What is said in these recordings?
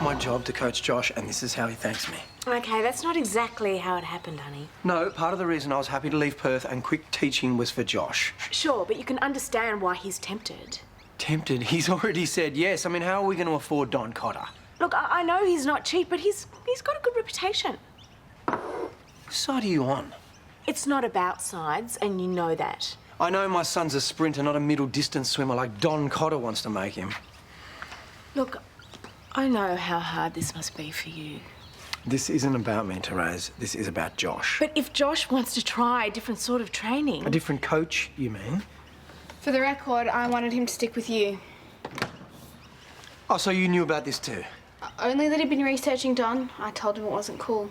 my job to coach Josh, and this is how he thanks me. Okay, that's not exactly how it happened, honey. No, part of the reason I was happy to leave Perth and quit teaching was for Josh. Sure, but you can understand why he's tempted. Tempted? He's already said yes. I mean, how are we going to afford Don Cotter? Look, I know he's not cheap, but he's got a good reputation. Whose side are you on? It's not about sides, and you know that. I know my son's a sprinter, not a middle-distance swimmer like Don Cotter wants to make him. Look, I know how hard this must be for you. This isn't about me, Terese. This is about Josh. But if Josh wants to try a different sort of training... A different coach, you mean? For the record, I wanted him to stick with you. Oh, so you knew about this too? Only that he'd been researching Don. I told him it wasn't cool.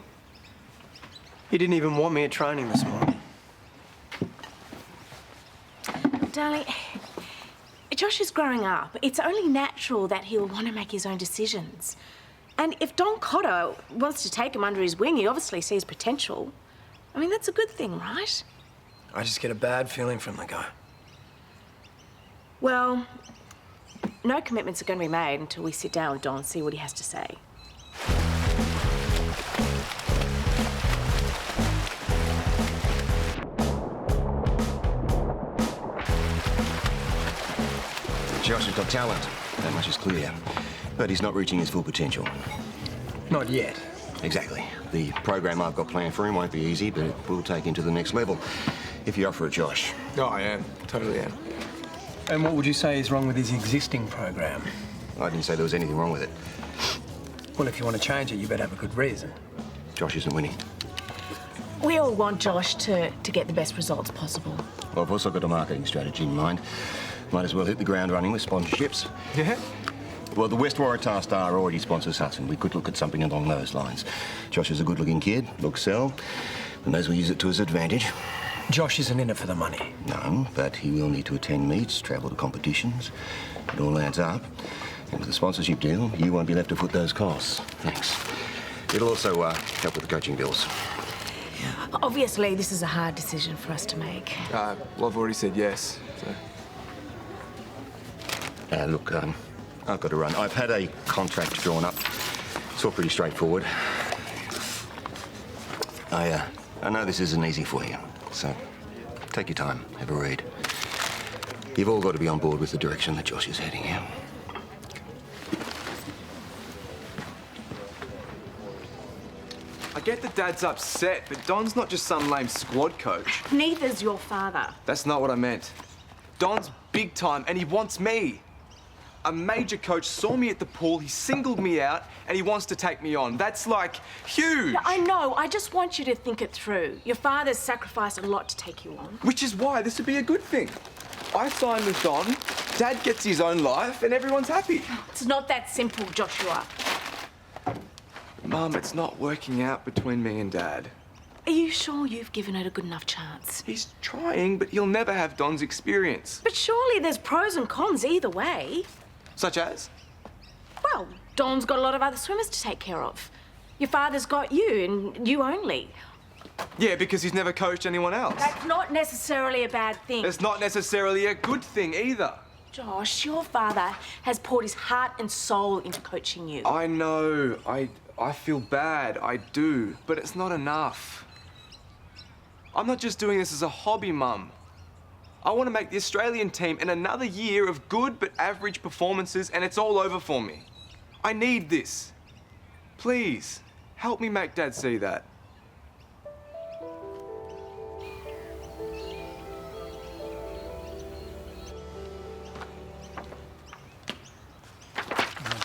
He didn't even want me at training this morning. Darling, Josh is growing up. It's only natural that he'll want to make his own decisions. And if Don Cotter wants to take him under his wing, he obviously sees potential. I mean, that's a good thing, right? I just get a bad feeling from the guy. Well, no commitments are going to be made until we sit down with Don and see what he has to say. Josh has got talent, that much is clear. But he's not reaching his full potential. Not yet. Exactly. The program I've got planned for him won't be easy, but it will take him to the next level. If you offer it, Josh. Oh, I am. Totally am. And what would you say is wrong with his existing program? I didn't say there was anything wrong with it. Well, if you want to change it, you better have a good reason. Josh isn't winning. We all want Josh to get the best results possible. Well, I've also got a marketing strategy in mind. Might as well hit the ground running with sponsorships. Yeah? Well, the West Waratah Star already sponsors us, and we could look at something along those lines. Josh is a good-looking kid, looks sell, and knows we'll use it to his advantage. Josh isn't in it for the money. No, but he will need to attend meets, travel to competitions. It all adds up. And with the sponsorship deal, you won't be left to foot those costs. Thanks. It'll also help with the coaching bills. Obviously, this is a hard decision for us to make. Well, I've already said yes, so... Look, I've got to run. I've had a contract drawn up. It's all pretty straightforward. I know this isn't easy for you, so take your time, have a read. You've all got to be on board with the direction that Josh is heading, yeah? I get that Dad's upset, but Don's not just some lame squad coach. Neither's your father. That's not what I meant. Don's big time, and he wants me. A major coach saw me at the pool, he singled me out, and he wants to take me on. That's, like, huge. Yeah, I know. I just want you to think it through. Your father's sacrificed a lot to take you on. Which is why this would be a good thing. I sign with Don, Dad gets his own life, and everyone's happy. It's not that simple, Joshua. Mum, it's not working out between me and Dad. Are you sure you've given it a good enough chance? He's trying, but he'll never have Don's experience. But surely there's pros and cons either way. Such as? Well, Don's got a lot of other swimmers to take care of. Your father's got you, and you only. Yeah, because he's never coached anyone else. That's not necessarily a bad thing. It's not necessarily a good thing either. Josh, your father has poured his heart and soul into coaching you. I know. I feel bad. I do. But it's not enough. I'm not just doing this as a hobby, Mum. I want to make the Australian team in another year of good but average performances, and it's all over for me. I need this. Please, help me make Dad see that.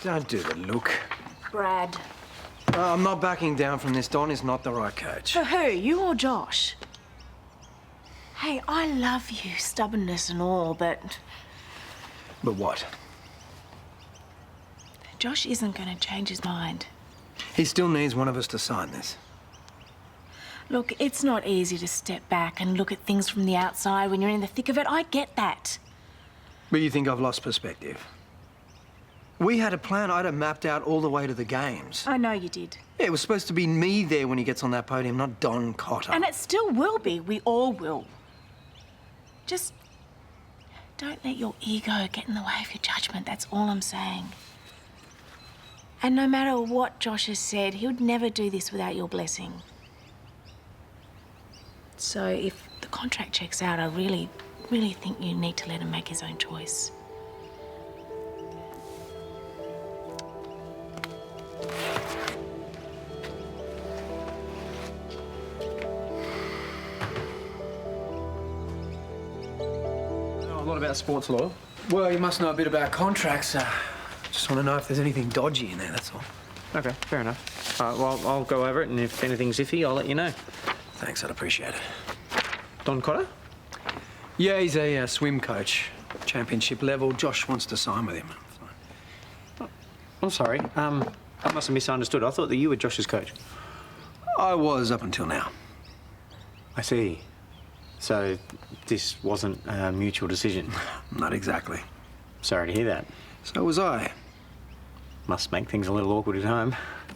Don't do the look. Brad. I'm not backing down from this. Don is not the right coach. For who, you or Josh? Hey, I love you, stubbornness and all, but But what? Josh isn't going to change his mind. He still needs one of us to sign this. Look, it's not easy to step back and look at things from the outside when you're in the thick of it. I get that. But you think I've lost perspective? We had a plan. I'd have mapped out all the way to the games. I know you did. Yeah, it was supposed to be me there when he gets on that podium, not Don Cotter. And it still will be. We all will. Just don't let your ego get in the way of your judgment. That's all I'm saying. And no matter what Josh has said, he would never do this without your blessing. So if the contract checks out, I really think you need to let him make his own choice. A lot about sports law. Well, you must know a bit about contracts. Just want to know if there's anything dodgy in there, that's all. Okay, fair enough. Well, I'll go over it, and if anything's iffy, I'll let you know. Thanks, I'd appreciate it. Don Cotter? Yeah, he's a swim coach. Championship level. Josh wants to sign with him. I'm sorry. I must have misunderstood. I thought that you were Josh's coach. I was up until now. I see. So this wasn't a mutual decision? Not exactly. Sorry to hear that. So was I. Must make things a little awkward at home.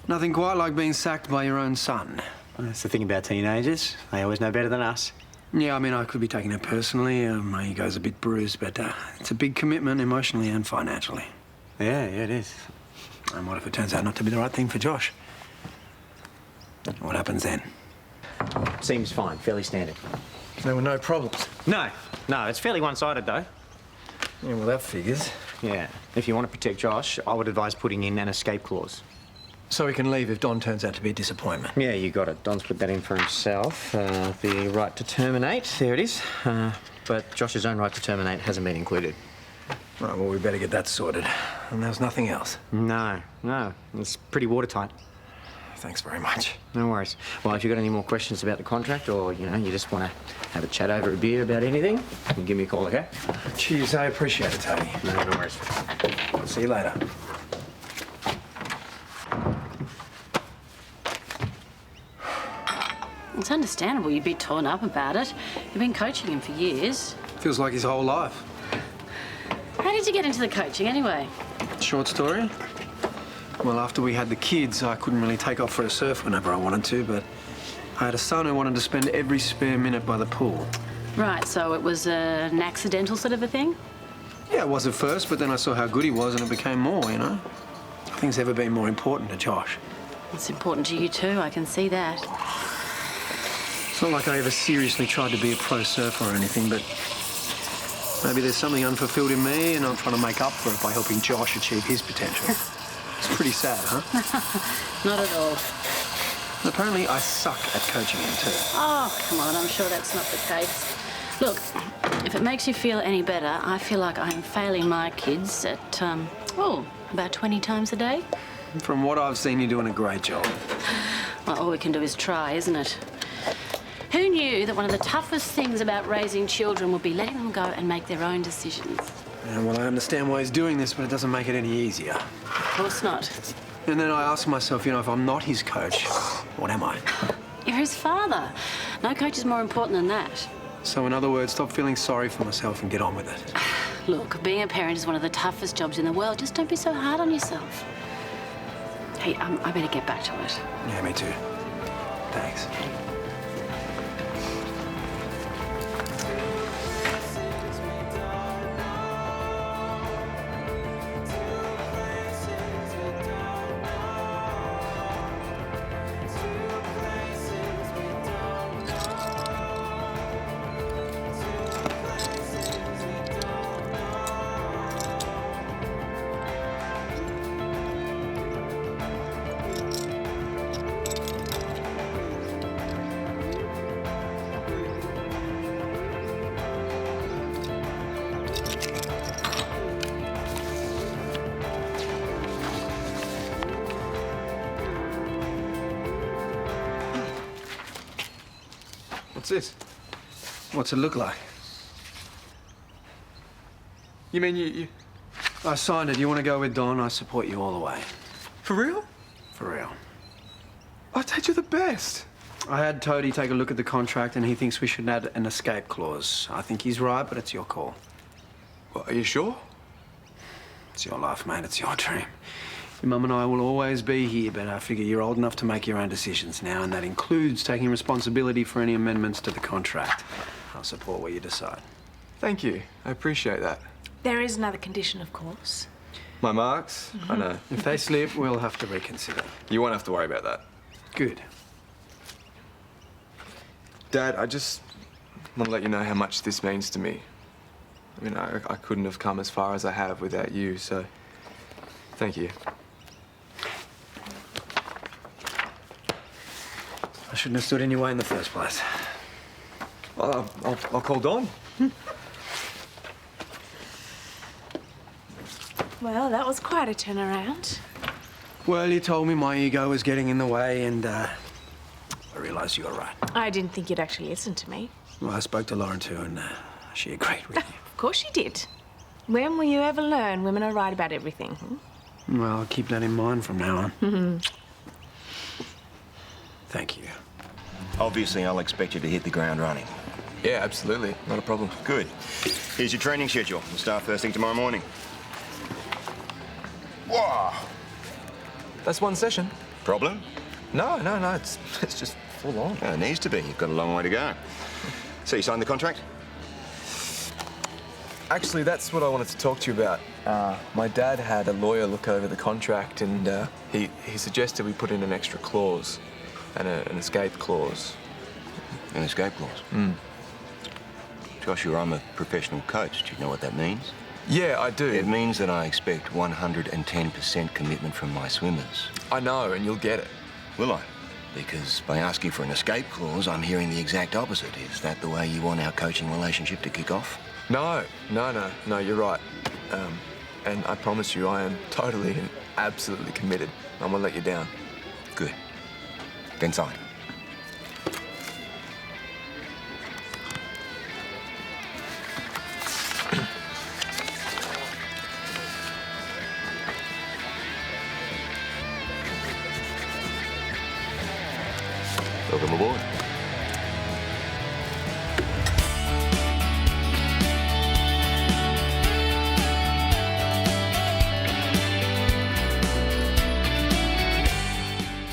Nothing quite like being sacked by your own son. Well, that's the thing about teenagers. They always know better than us. Yeah, I mean, I could be taking it personally. My ego's a bit bruised, but it's a big commitment emotionally and financially. Yeah, it is. And what if it turns out not to be the right thing for Josh? What happens then? Seems fine, fairly standard. There were no problems. No, it's fairly one-sided, though. Yeah, well, that figures. Yeah. If you want to protect Josh, I would advise putting in an escape clause. So he can leave if Don turns out to be a disappointment. Yeah, you got it. Don's put that in for himself. The right to terminate, there it is. But Josh's own right to terminate hasn't been included. Right, well, we better get that sorted. And there's nothing else. No. It's pretty watertight. Thanks very much. No worries. Well, if you've got any more questions about the contract or, you just want to have a chat over a beer about anything, you can give me a call, okay? Cheers, I appreciate it, Tony. No worries. See you later. It's understandable you'd be torn up about it. You've been coaching him for years. Feels like his whole life. How did you get into the coaching anyway? Short story? Well, after we had the kids, I couldn't really take off for a surf whenever I wanted to, but I had a son who wanted to spend every spare minute by the pool. Right, so it was an accidental sort of a thing? Yeah, it was at first, but then I saw how good he was and it became more, you know? Nothing's ever been more important to Josh. It's important to you too, I can see that. It's not like I ever seriously tried to be a pro surfer or anything, but maybe there's something unfulfilled in me and I'm trying to make up for it by helping Josh achieve his potential. It's pretty sad, huh? Not at all. And apparently I suck at coaching him too. Oh, come on, I'm sure that's not the case. Look, if it makes you feel any better, I feel like I'm failing my kids at, about 20 times a day. From what I've seen, you're doing a great job. Well, all we can do is try, isn't it? Who knew that one of the toughest things about raising children would be letting them go and make their own decisions? Yeah, well, I understand why he's doing this, but it doesn't make it any easier. Of course not. And then I ask myself, if I'm not his coach, what am I? You're his father. No coach is more important than that. So in other words, stop feeling sorry for myself and get on with it. Look, being a parent is one of the toughest jobs in the world. Just don't be so hard on yourself. Hey, I better get back to it. Yeah, me too. Thanks. What's this? What's it look like? You mean you... I signed it. You want to go with Don? I support you all the way. For real? For real. I take you the best. I had Toadie take a look at the contract and he thinks we should add an escape clause. I think he's right, but it's your call. Well, are you sure? It's your life, mate. It's your dream. Your mum and I will always be here, but I figure you're old enough to make your own decisions now, and that includes taking responsibility for any amendments to the contract. I'll support what you decide. Thank you. I appreciate that. There is another condition, of course. My marks? I know. If they slip, we'll have to reconsider. You won't have to worry about that. Good. Dad, I just want to let you know how much this means to me. I mean, I couldn't have come as far as I have without you, so thank you. I shouldn't have stood in your way in the first place. I'll call Don. Well, that was quite a turnaround. Well, you told me my ego was getting in the way, and I realised you were right. I didn't think you'd actually listen to me. Well, I spoke to Lauren too, and she agreed with you. Of course you did. When will you ever learn women are right about everything? Well, I'll keep that in mind from now on. Thank you. Obviously, I'll expect you to hit the ground running. Yeah, absolutely. Not a problem. Good. Here's your training schedule. We'll start first thing tomorrow morning. Wow. That's one session. Problem? No, it's just full on. It needs to be. You've got a long way to go. So you signed the contract? Actually, that's what I wanted to talk to you about. My dad had a lawyer look over the contract, and he suggested we put in an extra clause, and an escape clause. An escape clause? Joshua, I'm a professional coach. Do you know what that means? Yeah, I do. It means that I expect 110% commitment from my swimmers. I know, and you'll get it. Will I? Because by asking for an escape clause, I'm hearing the exact opposite. Is that the way you want our coaching relationship to kick off? No, you're right. And I promise you, I am totally and absolutely committed. I won't let you down. Good. Then sign. Welcome aboard.